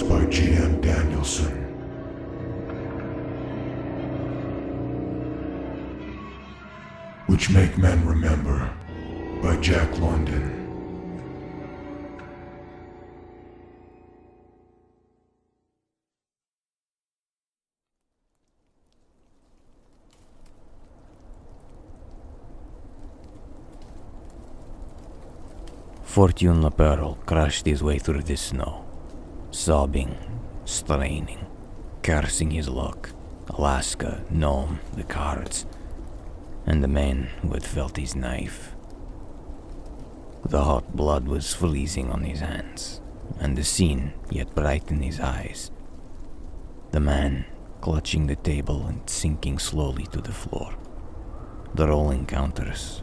Stories by Danielson. Which Make Men Remember by Jack London. Fortune Laperle crashed his way through the snow, sobbing, straining, cursing his luck, Alaska, Nome, the cards, and the man who had felt his knife. The hot blood was freezing on his hands, and the scene yet bright in his eyes. The man clutching the table and sinking slowly to the floor, the rolling counters,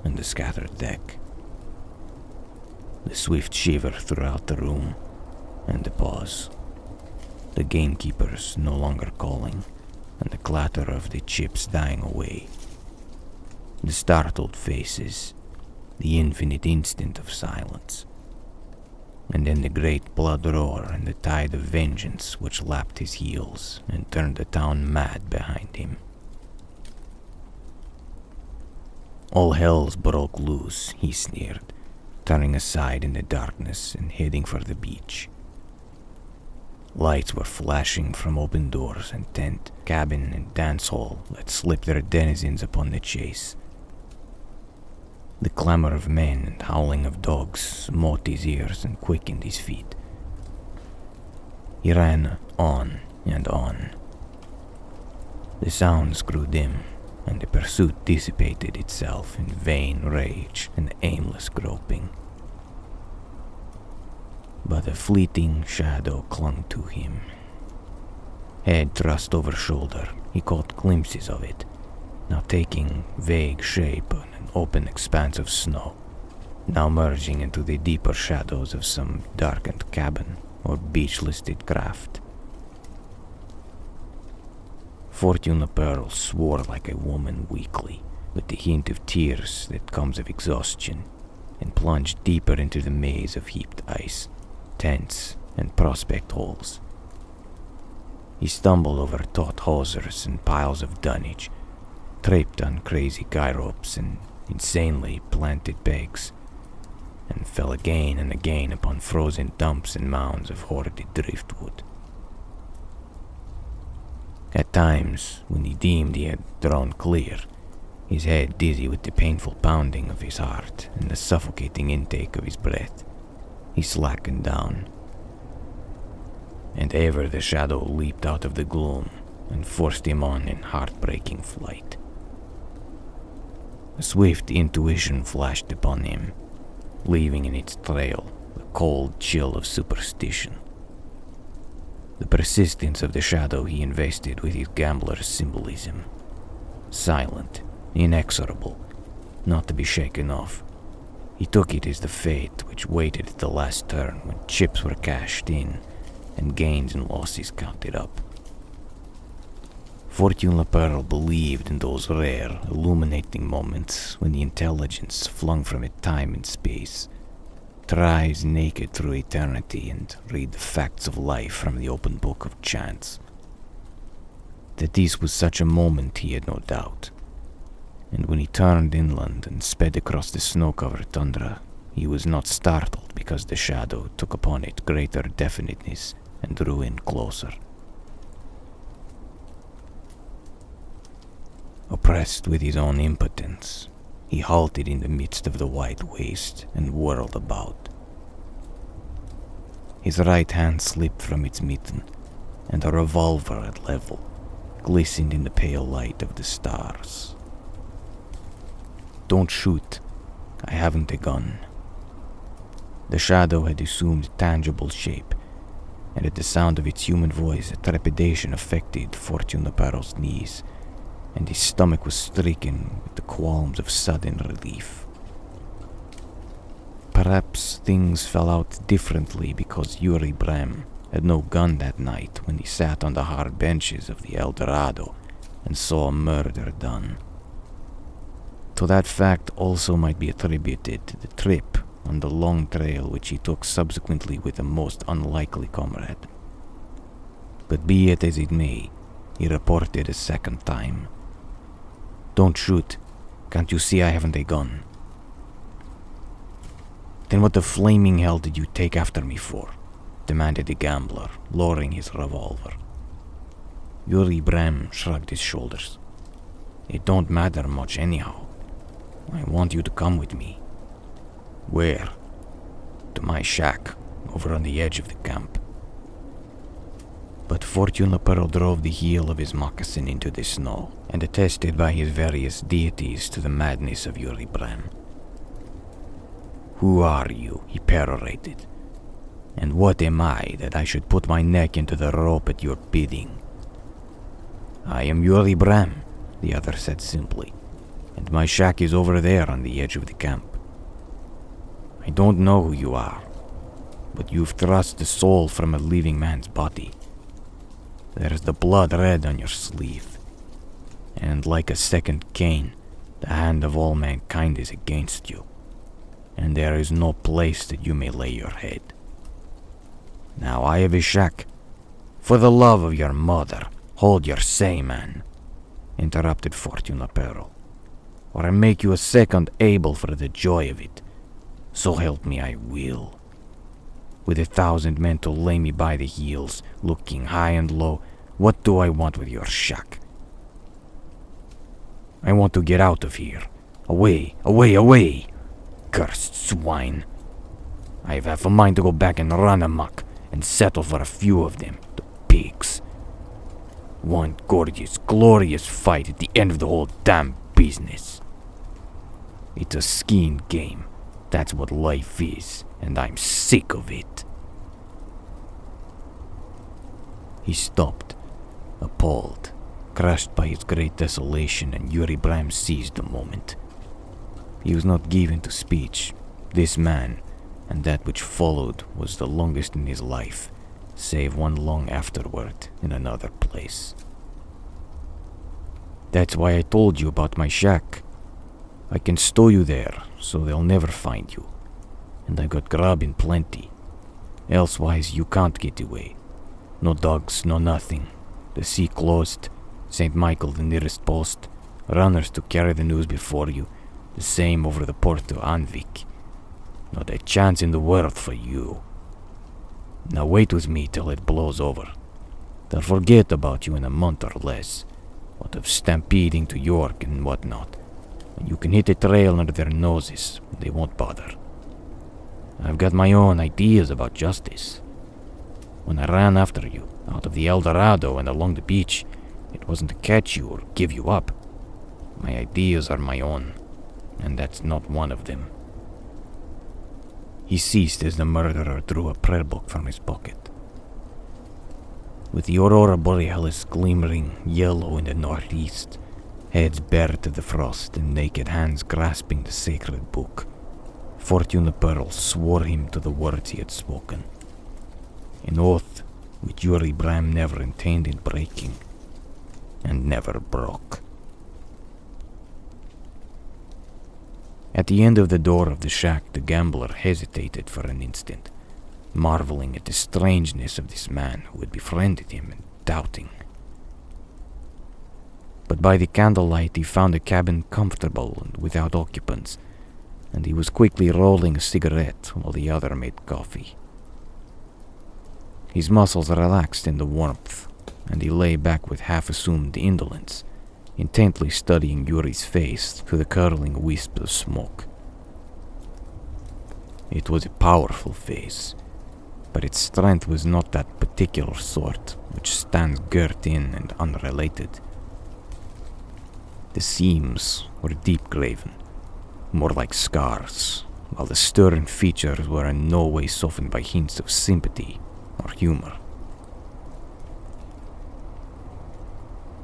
and the scattered deck. The swift shiver throughout the room, and the pause. The gamekeepers no longer calling, and the clatter of the chips dying away. The startled faces, the infinite instant of silence. And then the great blood roar and the tide of vengeance which lapped his heels and turned the town mad behind him. All hells broke loose, he sneered, turning aside in the darkness and heading for the beach. Lights were flashing from open doors, and tent, cabin, and dance hall let slip their denizens upon the chase. The clamor of men and howling of dogs smote his ears and quickened his feet. He ran on and on. The sounds grew dim, and the pursuit dissipated itself in vain rage and aimless groping. But a fleeting shadow clung to him. Head thrust over shoulder, he caught glimpses of it, now taking vague shape on an open expanse of snow, now merging into the deeper shadows of some darkened cabin or beach-listed craft. Fortune Laperle swore like a woman weakly, with the hint of tears that comes of exhaustion, and plunged deeper into the maze of heaped ice, tents, and prospect holes. He stumbled over taut hawsers and piles of dunnage, tripped on crazy guy ropes and insanely planted pegs, and fell again and again upon frozen dumps and mounds of hoarded driftwood. At times, when he deemed he had drawn clear, his head dizzy with the painful pounding of his heart and the suffocating intake of his breath, he slackened down. And ever the shadow leaped out of the gloom and forced him on in heartbreaking flight. A swift intuition flashed upon him, leaving in its trail the cold chill of superstition. The persistence of the shadow he invested with his gambler's symbolism. Silent, inexorable, not to be shaken off. He took it as the fate which waited at the last turn when chips were cashed in and gains and losses counted up. Fortune Laperle believed in those rare, illuminating moments when the intelligence flung from it time and space tries naked through eternity and read the facts of life from the open book of chance. That this was such a moment he had no doubt, and when he turned inland and sped across the snow-covered tundra, he was not startled because the shadow took upon it greater definiteness and drew in closer. Oppressed with his own impotence, he halted in the midst of the white waste and whirled about. His right hand slipped from its mitten, and a revolver at level glistened in the pale light of the stars. "Don't shoot. I haven't a gun." The shadow had assumed tangible shape, and at the sound of its human voice a trepidation affected Fortune Laperle's knees, and his stomach was stricken with the qualms of sudden relief. Perhaps things fell out differently because Yuri Brem had no gun that night when he sat on the hard benches of the El Dorado and saw murder done. To that fact also might be attributed the trip on the long trail which he took subsequently with a most unlikely comrade, But be it as it may, he reported a second time. "Don't shoot. Can't you see I haven't a gun?" "Then what the flaming hell did you take after me for?" demanded the gambler, lowering his revolver. Yuri Bram shrugged his shoulders. "It don't matter much anyhow. I want you to come with me." "Where?" "To my shack, over on the edge of the camp." But Fortune Lapero drove the heel of his moccasin into the snow and attested by his various deities to the madness of Yuri Bram. "Who are you?" he perorated. "And what am I that I should put my neck into the rope at your bidding?" "I am Yuri Bram," the other said simply, "and my shack is over there on the edge of the camp. I don't know who you are, but you've thrust the soul from a living man's body. There's the blood red on your sleeve, and like a second Cain, the hand of all mankind is against you, and there is no place that you may lay your head. Now I have a shack. For the love of your mother, hold your say, man," interrupted Fortune Lapero, "or I make you a second Abel for the joy of it. So help me, I will. With 1,000 men to lay me by the heels, looking high and low, what do I want with your shack? I want to get out of here. Away, away, away! Cursed swine! I have half a mind to go back and run amok and settle for a few of them, the pigs. One gorgeous, glorious fight at the end of the whole damn business. It's a skin game. That's what life is, and I'm sick of it." He stopped, appalled, crushed by his great desolation, and Yuri Bram seized the moment. He was not given to speech. This man, and that which followed, was the longest in his life, save one long afterward in another place. "That's why I told you about my shack. I can stow you there, so they'll never find you. And I got grub in plenty. Elsewise, you can't get away. No dogs, no nothing. The sea closed. St. Michael the nearest post. Runners to carry the news before you. The same over the port to Anvik. Not a chance in the world for you. Now wait with me till it blows over. They'll forget about you in a month or less. What of stampeding to York and whatnot. And you can hit a trail under their noses. They won't bother. I've got my own ideas about justice. When I ran after you, out of the El Dorado and along the beach, it wasn't to catch you or give you up. My ideas are my own, and that's not one of them." He ceased as the murderer drew a prayer book from his pocket. With the aurora borealis glimmering yellow in the northeast, heads bared to the frost and naked hands grasping the sacred book, Fortune the Pearl swore him to the words he had spoken. An oath which Yuri Bram never intended breaking, and never broke. At the end of the door of the shack, the gambler hesitated for an instant, marveling at the strangeness of this man who had befriended him and doubting. But by the candlelight he found the cabin comfortable and without occupants, and he was quickly rolling a cigarette while the other made coffee. His muscles relaxed in the warmth, and he lay back with half-assumed indolence, intently studying Yuri's face through the curling wisp of smoke. It was a powerful face, but its strength was not that particular sort which stands girt in and unrelated. The seams were deep-graven, more like scars, while the stern features were in no way softened by hints of sympathy or humor.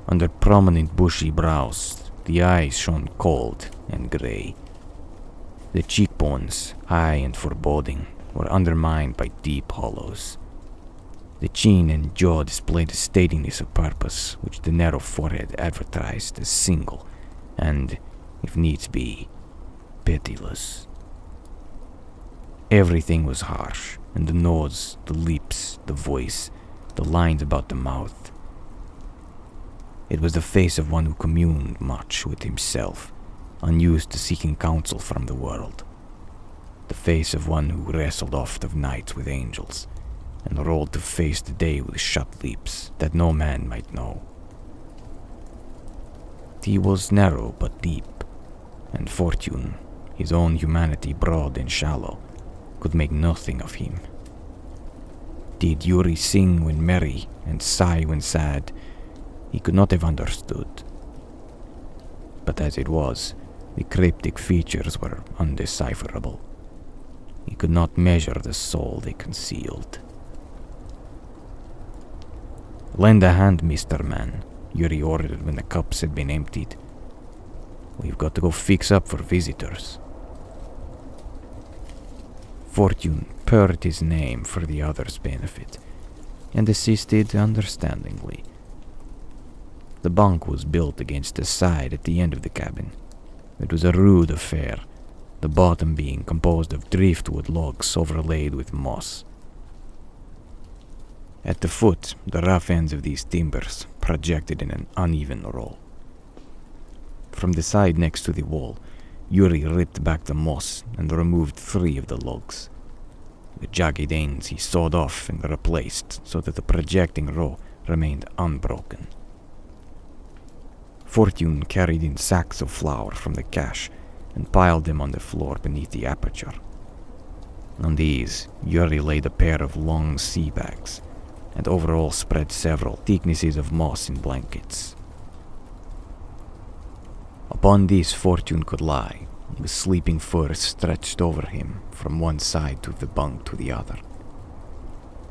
Under prominent bushy brows, the eyes shone cold and grey. The cheekbones, high and foreboding, were undermined by deep hollows. The chin and jaw displayed a steadiness of purpose which the narrow forehead advertised as single and, if needs be, pitiless. Everything was harsh, and the nose, the lips, the voice, the lines about the mouth. It was the face of one who communed much with himself, unused to seeking counsel from the world. The face of one who wrestled oft of nights with angels, and rolled to face the day with shut lips that no man might know. He was narrow but deep, and fortune, his own humanity broad and shallow, could make nothing of him. Did Yuri sing when merry and sigh when sad, he could not have understood. But as it was, the cryptic features were undecipherable. He could not measure the soul they concealed. "Lend a hand, Mr. Man," Yuri ordered when the cups had been emptied. "We've got to go fix up for visitors." Fortune purred his name for the other's benefit, and assisted understandingly. The bunk was built against the side at the end of the cabin. It was a rude affair, the bottom being composed of driftwood logs overlaid with moss. At the foot, the rough ends of these timbers projected in an uneven row. From the side next to the wall, Yuri ripped back the moss and removed 3 of the logs. The jagged ends he sawed off and replaced so that the projecting row remained unbroken. Fortune carried in sacks of flour from the cache and piled them on the floor beneath the aperture. On these, Yuri laid a pair of long sea bags, and over all spread several thicknesses of moss in blankets. Upon these Fortune could lie, with sleeping fur stretched over him from one side of the bunk to the other,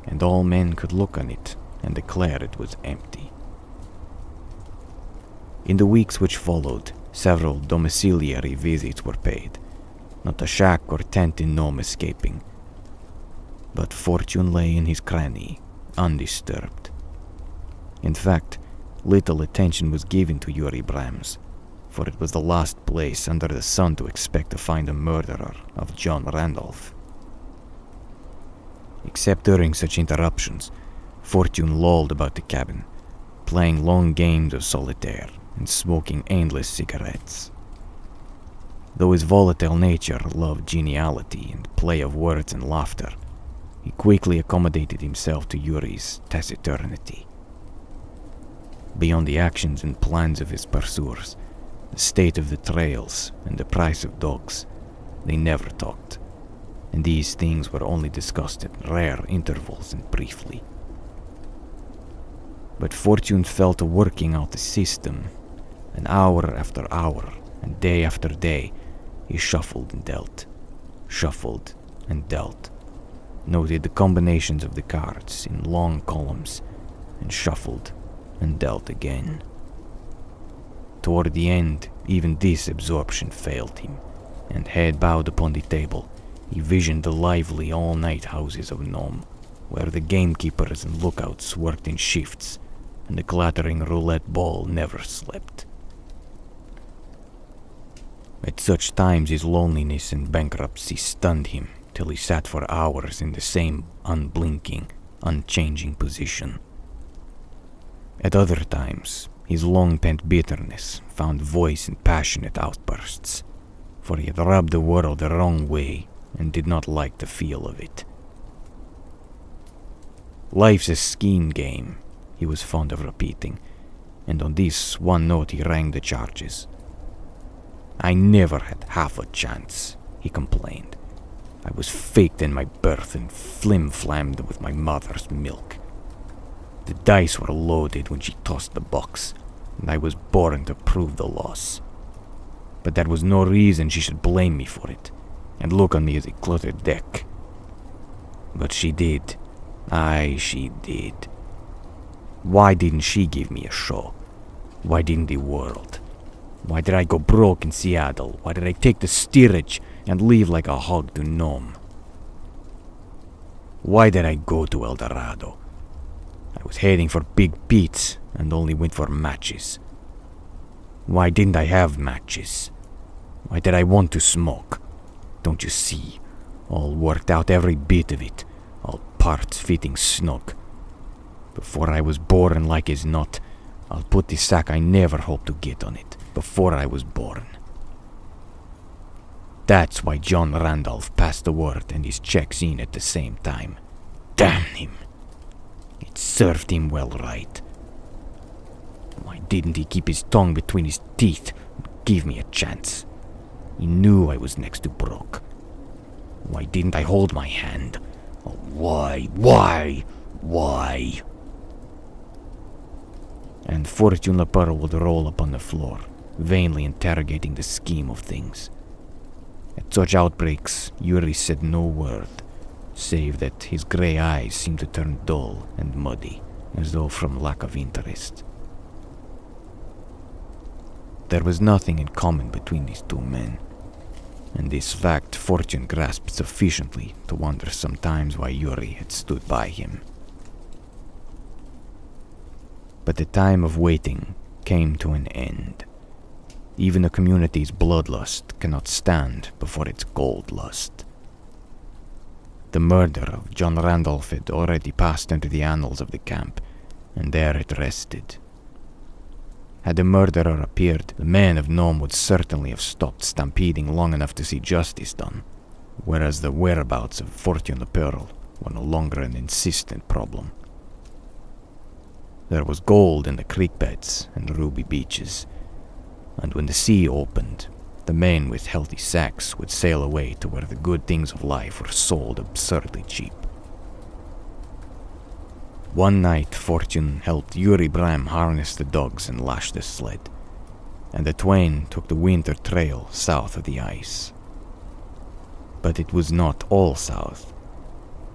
and all men could look on it and declare it was empty. In the weeks which followed, several domiciliary visits were paid, not a shack or tent in Nome escaping. But Fortune lay in his cranny, undisturbed. In fact, little attention was given to Yuri Brams, for it was the last place under the sun to expect to find a murderer of John Randolph. Except during such interruptions, Fortune lolled about the cabin, playing long games of solitaire and smoking endless cigarettes. Though his volatile nature loved geniality and play of words and laughter, he quickly accommodated himself to Yuri's taciturnity. Beyond the actions and plans of his pursuers, the state of the trails and the price of dogs, they never talked, and these things were only discussed at rare intervals and briefly. But Fortune fell to working out the system, and hour after hour and day after day, he shuffled and dealt, noted the combinations of the cards in long columns, and shuffled and dealt again. Toward the end, even this absorption failed him, and head bowed upon the table, he visioned the lively all-night houses of Nome, where the gamekeepers and lookouts worked in shifts, and the clattering roulette ball never slept. At such times his loneliness and bankruptcy stunned him till he sat for hours in the same unblinking, unchanging position. At other times, his long-pent bitterness found voice in passionate outbursts, for he had rubbed the world the wrong way and did not like the feel of it. "Life's a scheme game," he was fond of repeating, and on this one note he rang the charges. "I never had half a chance," he complained. "I was faked in my birth and flim-flammed with my mother's milk. The dice were loaded when she tossed the box, and I was born to prove the loss. But that was no reason she should blame me for it, and look on me as a cluttered deck. But she did. Aye, she did. Why didn't she give me a show? Why didn't the world? Why did I go broke in Seattle? Why did I take the steerage and leave like a hog to Nome? Why did I go to El Dorado? I was heading for Big Pete's and only went for matches. Why didn't I have matches? Why did I want to smoke? Don't you see? All worked out, every bit of it. All parts fitting snug. Before I was born, like as not. I'll put the sack I never hoped to get on it. Before I was born. That's why John Randolph passed the word and his checks in at the same time. Damn him. It served him well right. Why didn't he keep his tongue between his teeth and give me a chance? He knew I was next to broke. Why didn't I hold my hand? Oh, why? And Fortune Lepore would roll upon the floor, vainly interrogating the scheme of things. At such outbreaks, Yuri said no word, save that his grey eyes seemed to turn dull and muddy, as though from lack of interest. There was nothing in common between these two men, and this fact Fortune grasped sufficiently to wonder sometimes why Yuri had stood by him. But the time of waiting came to an end. Even a community's bloodlust cannot stand before its gold lust. The murder of John Randolph had already passed into the annals of the camp, and there it rested. Had the murderer appeared, the men of Nome would certainly have stopped stampeding long enough to see justice done, whereas the whereabouts of Fortune Lepore were no longer an insistent problem. There was gold in the creek beds and ruby beaches, and when the sea opened, the men with healthy sacks would sail away to where the good things of life were sold absurdly cheap. One night, Fortune helped Yuri Bram harness the dogs and lash the sled, and the twain took the winter trail south of the ice. But it was not all south,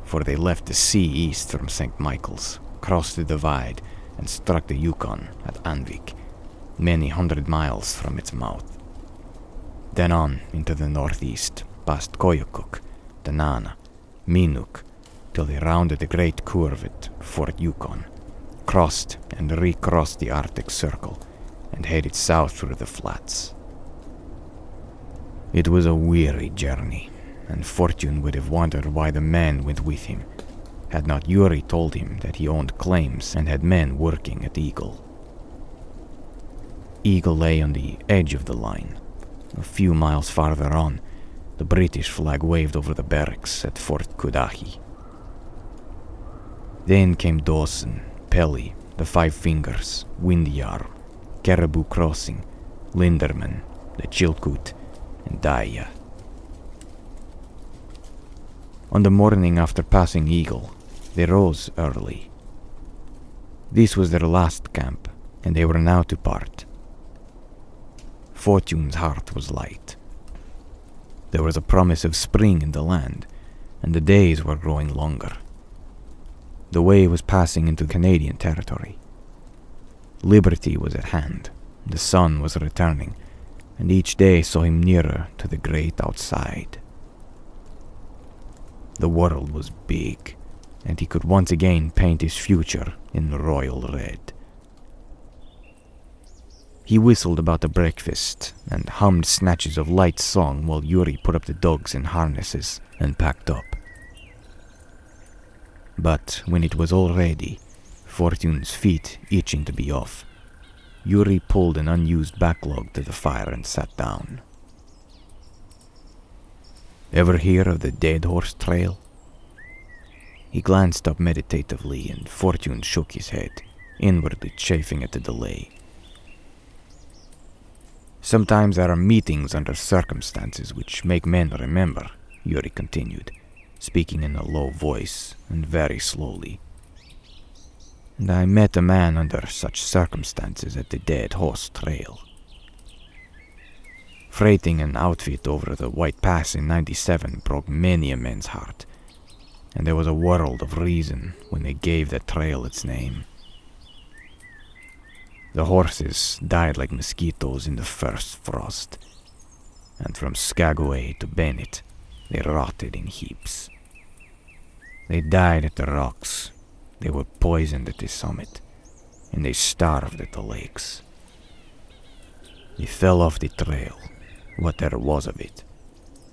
for they left the sea east from St. Michael's, crossed the divide, and struck the Yukon at Anvik, many 100 miles from its mouth. Then on into the northeast, past Koyukuk, Tanana, Minuk, till they rounded the great curve at Fort Yukon, crossed and recrossed the Arctic Circle, and headed south through the flats. It was a weary journey, and Fortune would have wondered why the man went with him, had not Yuri told him that he owned claims and had men working at Eagle. Eagle lay on the edge of the line. A few miles farther on, the British flag waved over the barracks at Fort Cudahy. Then came Dawson, Pelly, the Five Fingers, Windyarm, Caribou Crossing, Linderman, the Chilkoot, and Daya. On the morning after passing Eagle, they rose early. This was their last camp, and they were now to part. Fortune's heart was light. There was a promise of spring in the land, and the days were growing longer. The way was passing into Canadian territory. Liberty was at hand, the sun was returning, and each day saw him nearer to the great outside. The world was big, and he could once again paint his future in royal red. He whistled about the breakfast and hummed snatches of light song while Yuri put up the dogs in harnesses and packed up. But when it was all ready, Fortune's feet itching to be off, Yuri pulled an unused backlog to the fire and sat down. Ever hear of the Dead Horse Trail? He glanced up meditatively, and Fortune shook his head, inwardly chafing at the delay. Sometimes there are meetings under circumstances which make men remember, Yuri continued, speaking in a low voice and very slowly. And I met a man under such circumstances at the Dead Horse Trail. Freighting an outfit over the White Pass in '97 broke many a man's heart, and there was a world of reason when they gave that trail its name. The horses died like mosquitoes in the first frost, and from Skagway to Bennett, they rotted in heaps. They died at the rocks, they were poisoned at the summit, and they starved at the lakes. They fell off the trail, what there was of it,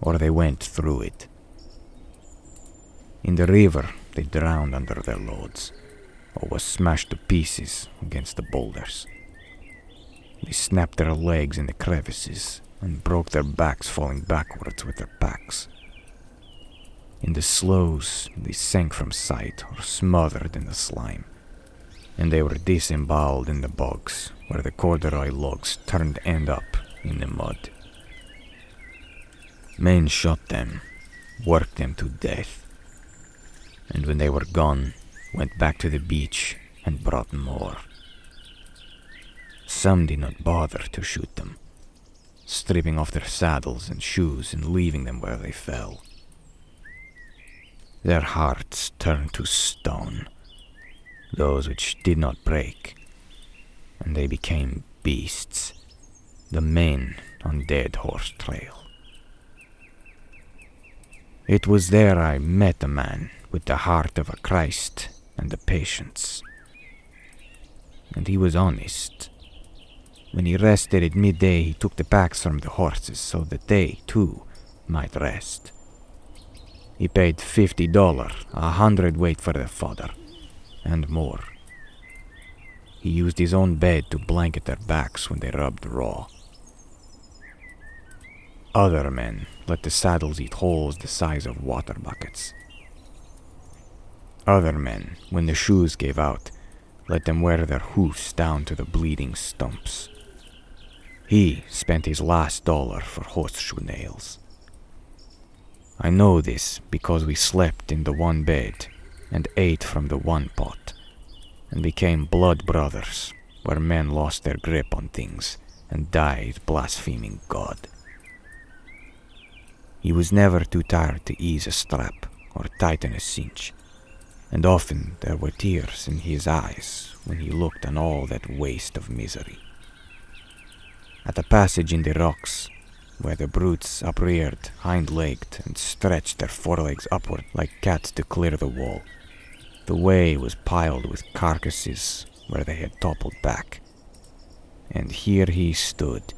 or they went through it. In the river, they drowned under their loads, or was smashed to pieces against the boulders. They snapped their legs in the crevices and broke their backs falling backwards with their packs. In the sloughs, they sank from sight or smothered in the slime, and they were disemboweled in the bogs where the corduroy logs turned end up in the mud. Men shot them, worked them to death, and when they were gone, went back to the beach and brought more. Some did not bother to shoot them, stripping off their saddles and shoes and leaving them where they fell. Their hearts turned to stone, those which did not break, and they became beasts, the men on Dead Horse Trail. It was there I met a man with the heart of a Christ and the patience. And he was honest. When he rested at midday, he took the packs from the horses so that they, too, might rest. He paid $50, 100 weight for the fodder, and more. He used his own bed to blanket their backs when they rubbed raw. Other men let the saddles eat holes the size of water buckets. Other men, when the shoes gave out, let them wear their hoofs down to the bleeding stumps. He spent his last dollar for horseshoe nails. I know this because we slept in the one bed and ate from the one pot, and became blood brothers where men lost their grip on things and died blaspheming God. He was never too tired to ease a strap or tighten a cinch, and often there were tears in his eyes when he looked on all that waste of misery. At a passage in the rocks, where the brutes upreared, hind-legged, and stretched their forelegs upward like cats to clear the wall, the way was piled with carcasses where they had toppled back. And here he stood,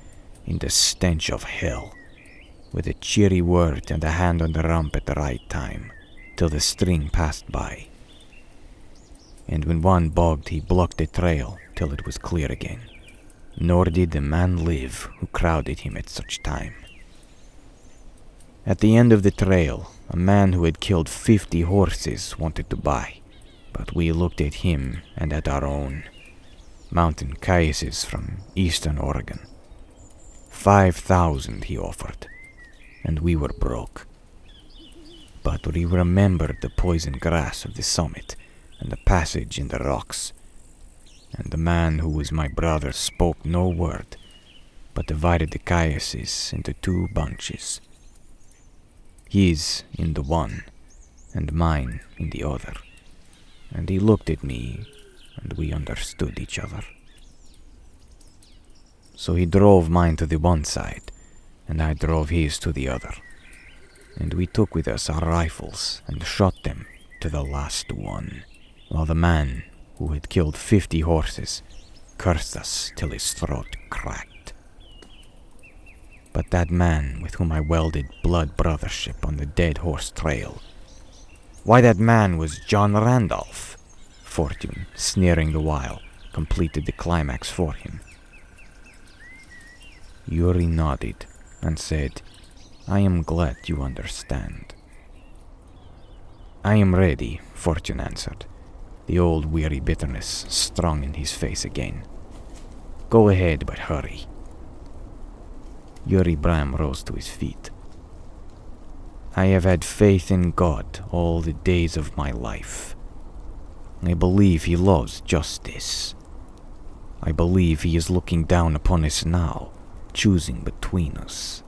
in the stench of hell, with a cheery word and a hand on the rump at the right time, till the string passed by. And when one bogged, he blocked the trail till it was clear again. Nor did the man live who crowded him at such time. At the end of the trail, a man who had killed 50 horses wanted to buy, but we looked at him and at our own mountain cayuses from eastern Oregon. 5,000 he offered, and we were broke. But we remembered the poison grass of the summit and the passage in the rocks, and the man who was my brother spoke no word, but divided the cayuses into 2 bunches. His in the one, and mine in the other. And he looked at me, and we understood each other. So he drove mine to the one side, and I drove his to the other. And we took with us our rifles and shot them to the last one, while the man who had killed 50 horses cursed us till his throat cracked. But that man with whom I welded blood brothership on the Dead Horse Trail, why, that man was John Randolph. Fortune, sneering the while, completed the climax for him. Yuri nodded and said, "I am glad you understand." "I am ready," Fortune answered, the old weary bitterness strong in his face again. "Go ahead, but hurry." Yuri Bram rose to his feet. "I have had faith in God all the days of my life. I believe He loves justice. I believe He is looking down upon us now, choosing between us.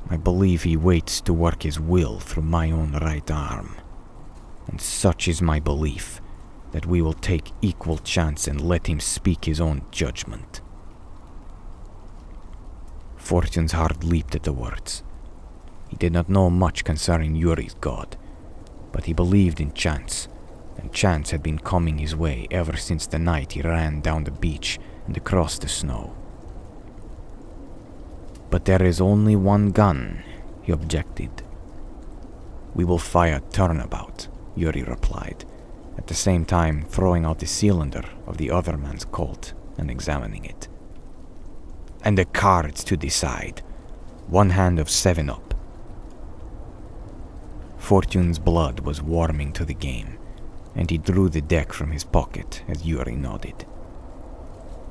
I believe He waits to work His will through my own right arm. And such is my belief that we will take equal chance and let Him speak His own judgment." Fortune's heart leaped at the words. He did not know much concerning Yuri's God, but he believed in chance, and chance had been coming his way ever since the night he ran down the beach and across the snow. "But there is only one gun," he objected. "We will fire turnabout," Yuri replied, at the same time throwing out the cylinder of the other man's Colt and examining it. "And the cards to decide. 1 hand of 7-Up. Fortune's blood was warming to the game, and he drew the deck from his pocket as Yuri nodded.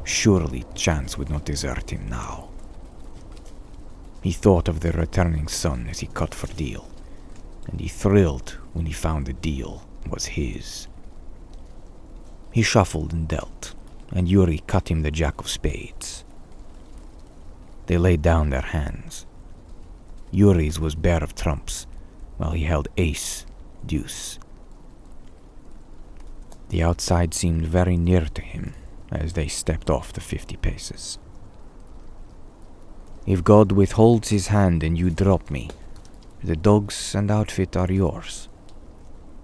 Surely chance would not desert him now. He thought of the returning sun as he cut for deal, and he thrilled when he found the deal was his. He shuffled and dealt, and Yuri cut him the jack of spades. They laid down their hands. Yuri's was bare of trumps, while he held ace, deuce. The outside seemed very near to him as they stepped off the 50 paces. "If God withholds his hand and you drop me, the dogs and outfit are yours.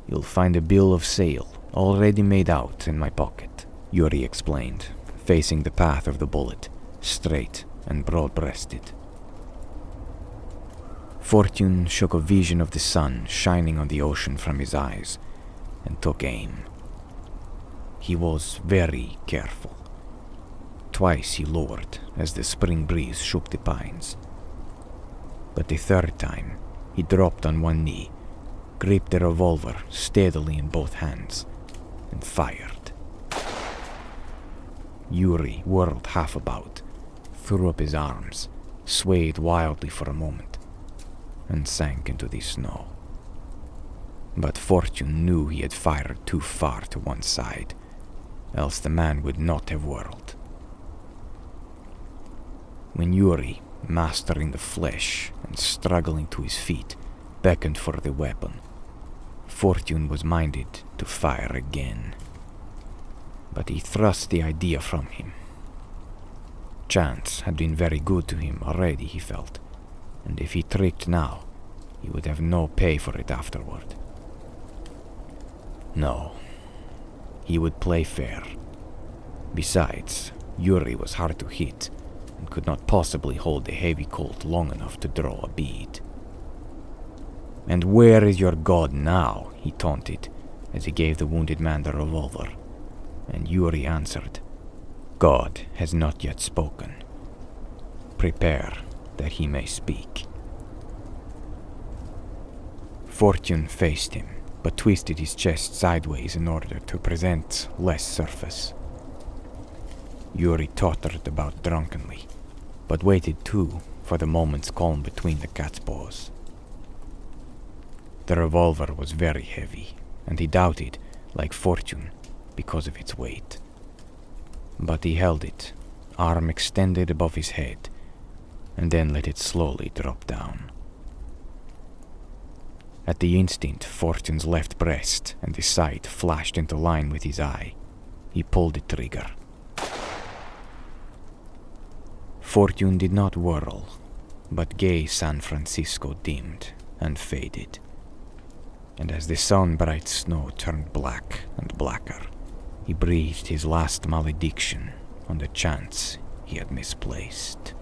You'll find a bill of sale already made out in my pocket," Yuri explained, facing the path of the bullet, straight and broad-breasted. Fortune shook a vision of the sun shining on the ocean from his eyes and took aim. He was very careful. Twice he lowered as the spring breeze shook the pines. But the third time, he dropped on one knee, gripped the revolver steadily in both hands, and fired. Yuri whirled half about, threw up his arms, swayed wildly for a moment, and sank into the snow. But Fortune knew he had fired too far to one side, else the man would not have whirled. When Yuri, mastering the flesh and struggling to his feet, beckoned for the weapon, Fortune was minded to fire again. But he thrust the idea from him. Chance had been very good to him already, he felt, and if he tricked now, he would have no pay for it afterward. No, he would play fair. Besides, Yuri was hard to hit, and could not possibly hold the heavy Colt long enough to draw a bead. "And where is your God now?" he taunted, as he gave the wounded man the revolver, and Yuri answered, "God has not yet spoken. Prepare that he may speak." Fortune faced him, but twisted his chest sideways in order to present less surface. Yuri tottered about drunkenly, but waited too for the moment's calm between the cat's paws. The revolver was very heavy, and he doubted, like Fortune, because of its weight. But he held it, arm extended above his head, and then let it slowly drop down. At the instant Fortune's left breast and the sight flashed into line with his eye, he pulled the trigger. Fortune did not whirl, but gay San Francisco dimmed and faded. And as the sun-bright snow turned black and blacker, he breathed his last malediction on the chance he had misplaced.